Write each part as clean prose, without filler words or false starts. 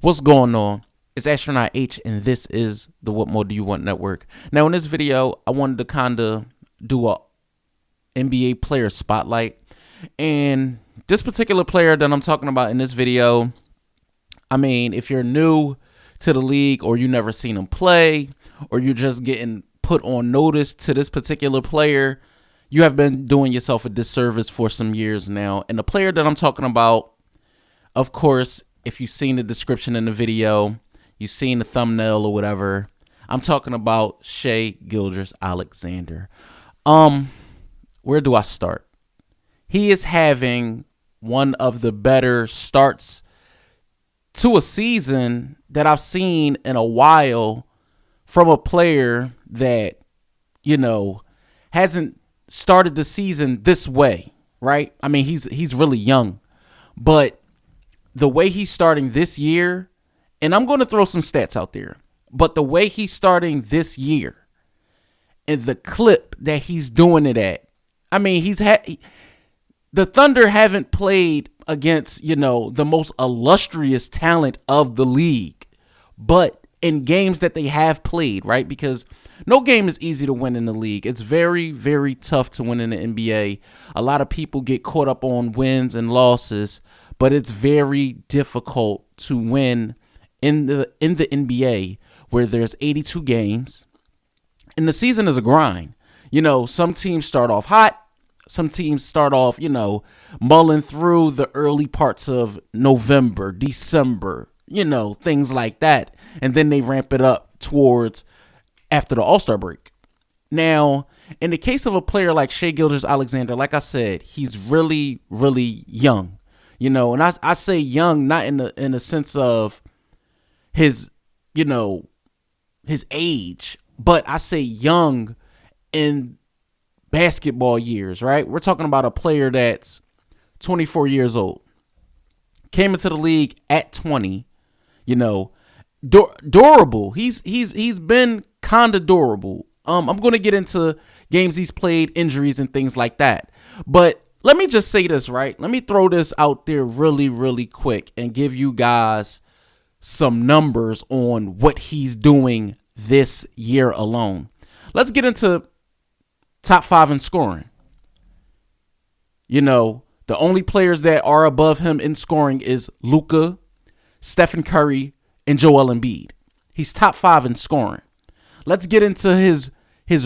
What's going on? It's Astronaut H, and this is the What More Do You Want Network. Now, in this video, I wanted to kind of do a NBA player spotlight. And this particular player that I'm talking about in this video, I mean, if you're new to the league or you never seen him play or you're just getting put on notice to this particular player, you have been doing yourself a disservice for some years now. And the player that I'm talking about, of course, if you've seen the description in the video, you've seen the thumbnail or whatever, I'm talking about Shai Gilgeous-Alexander. Where do I start? He is having one of the better starts to a season that I've seen in a while from a player that, you know, hasn't started the season this way, right? I mean, he's really young, but the way he's starting this year, and I'm going to throw some stats out there, but the way he's starting this year and the clip that he's doing it at, I mean, the Thunder haven't played against, you know, the most illustrious talent of the league, but in games that they have played, right? Because no game is easy to win in the league. It's very, very tough to win in the NBA. A lot of people get caught up on wins and losses, but it's very difficult to win in the NBA where there's 82 games and the season is a grind. You know, some teams start off hot. Some teams start off, you know, mulling through the early parts of November, December, you know, things like that. And then they ramp it up towards after the All-Star break. Now, in the case of a player like Shai Gilgeous-Alexander, like I said, he's really, really young. You know, and I say young not in the sense of his, you know, his age, but I say young in basketball years, right? We're talking about a player that's 24 years old. Came into the league at 20, you know, durable. He's been kind of durable. I'm going to get into games he's played, injuries and things like that. But let me just say this, right? Let me throw this out there really, really quick and give you guys some numbers on what he's doing this year alone. Let's get into top 5 in scoring. You know, the only players that are above him in scoring is Luka, Stephen Curry, and Joel Embiid. He's top 5 in scoring. Let's get into his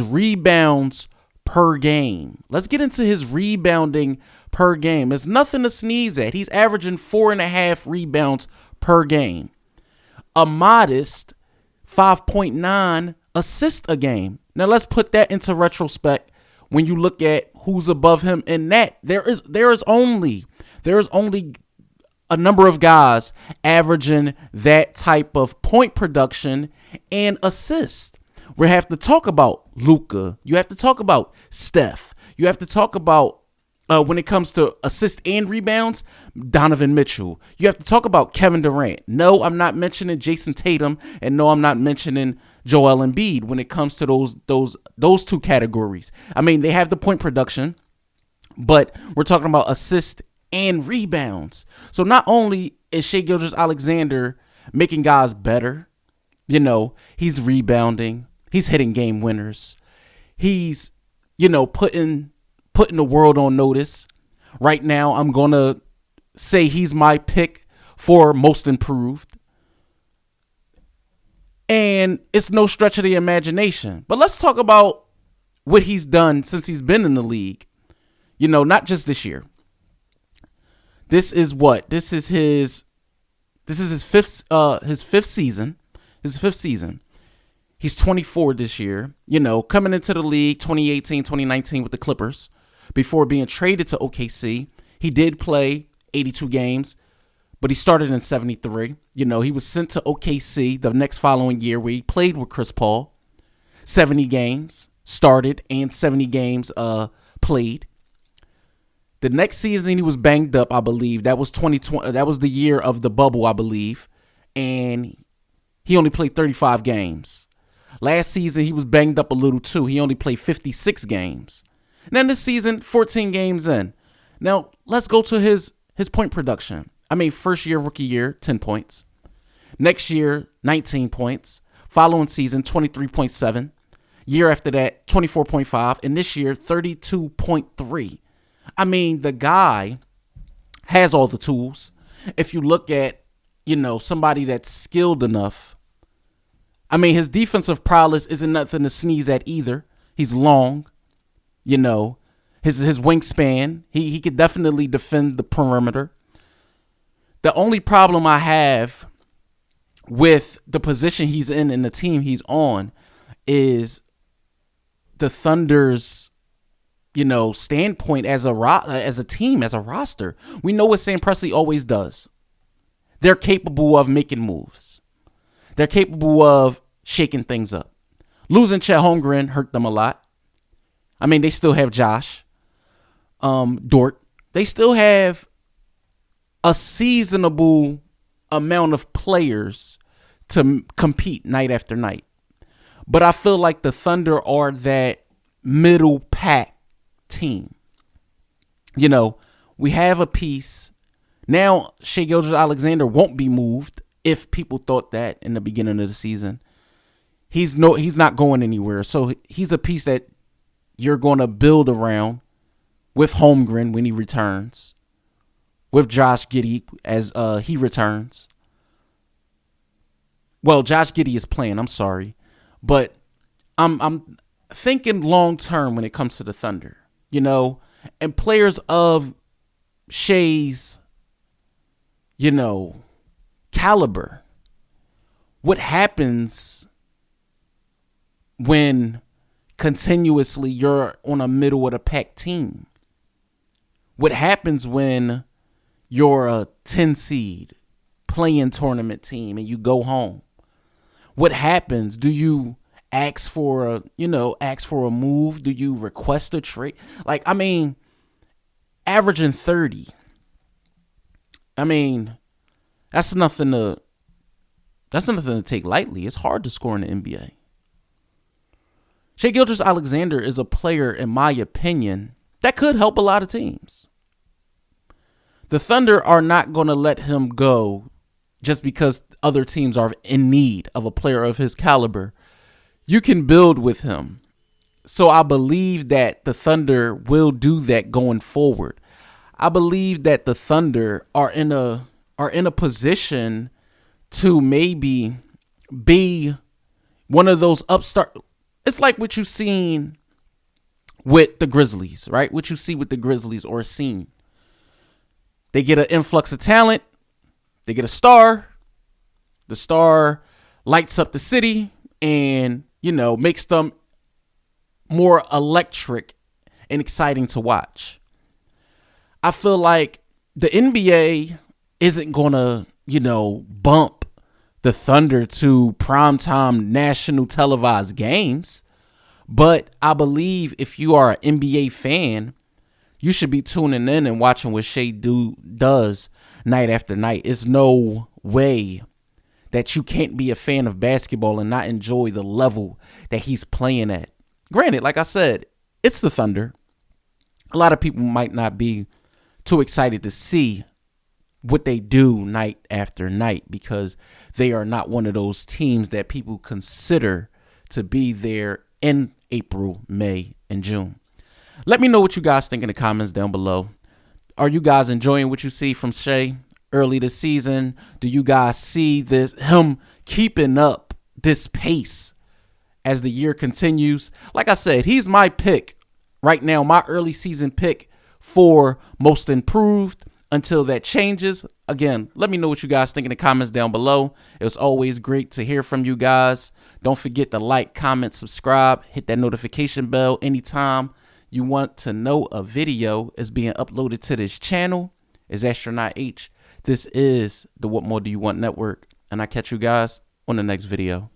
rebounds per game. Let's get into his rebounding per game. It's nothing to sneeze at. He's averaging 4.5 rebounds per game. A modest 5.9 assists a game. Now let's put that into retrospect. When you look at who's above him in that, there is only a number of guys averaging that type of point production and assist. We have to talk about Luka. You have to talk about Steph. You have to talk about, when it comes to assists and rebounds, Donovan Mitchell. You have to talk about Kevin Durant. No, I'm not mentioning Jason Tatum, and no, I'm not mentioning Joel Embiid when it comes to those two categories. I mean, they have the point production, but we're talking about assists and rebounds. So not only is Shai Gilgeous-Alexander making guys better, you know, he's rebounding, he's hitting game winners, he's, you know, putting the world on notice. Right now, I'm going to say he's my pick for most improved. And it's no stretch of the imagination. But let's talk about what he's done since he's been in the league. You know, not just this year. This is what? This is his fifth season. He's 24 this year. You know, coming into the league 2018, 2019 with the Clippers. Before being traded to OKC, he did play 82 games, but he started in 73. You know, he was sent to OKC the next following year where he played with Chris Paul. 70 games started and 70 games played. The next season he was banged up, I believe. That was 2020. That was the year of the bubble, I believe. And he only played 35 games. Last season he was banged up a little too. He only played 56 games. And then this season, 14 games in. Now, let's go to his point production. I mean, first year, rookie year, 10 points. Next year, 19 points. Following season, 23.7. Year after that, 24.5. And this year, 32.3. I mean, the guy has all the tools. If you look at, somebody that's skilled enough, I mean, his defensive prowess isn't nothing to sneeze at either. He's long, his wingspan. He could definitely defend the perimeter. The only problem I have with the position he's in and the team he's on is the Thunder's, standpoint as a team, as a roster. We know what Sam Presti always does. They're capable of making moves. They're capable of shaking things up. Losing Chet Holmgren hurt them a lot. I mean, they still have Josh, Dort. They still have a seasonable amount of players to compete night after night. But I feel like the Thunder are that middle pack team. We have a piece. Now, Shai Gilgeous-Alexander won't be moved if people thought that in the beginning of the season. He's not going anywhere. So he's a piece that you're going to build around with Holmgren when he returns, with Josh Giddey as he returns. Well, Josh Giddey is playing. I'm sorry, but I'm thinking long term when it comes to the Thunder, and players of Shai's, caliber. What happens when continuously you're on a middle of the pack team? What happens when you're a 10 seed playing tournament team and you go home? What happens? Do you ask for a move? Do you request a trade? Averaging 30. That's nothing to take lightly. It's hard to score in the NBA. Shai Gilgeous-Alexander is a player, in my opinion, that could help a lot of teams. The Thunder are not going to let him go just because other teams are in need of a player of his caliber. You can build with him. So I believe that the Thunder will do that going forward. I believe that the Thunder are in a position to maybe be one of those upstart. It's like what you've seen with the Grizzlies, right? What you see with the Grizzlies or seen. They get an influx of talent. They get a star. The star lights up the city and, makes them more electric and exciting to watch. I feel like the NBA isn't going to, bump the Thunder to primetime national televised games. But I believe if you are an NBA fan, you should be tuning in and watching what Shai does night after night. It's no way that you can't be a fan of basketball and not enjoy the level that he's playing at. Granted, like I said, it's the Thunder. A lot of people might not be too excited to see what they do night after night because they are not one of those teams that people consider to be there in April, May, and June. Let me know what you guys think in the comments down below. Are you guys enjoying what you see from Shai early this season? Do you guys see him keeping up this pace as the year continues? Like I said, he's my pick right now, my early season pick for most improved. Until that changes, again, let me know what you guys think in the comments down below. It was always great to hear from you guys. Don't forget to like, comment, subscribe, hit that notification bell anytime you want to know a video is being uploaded to this channel. It's Astronaut H. This is the What More Do You Want Network, and I catch you guys on the next video.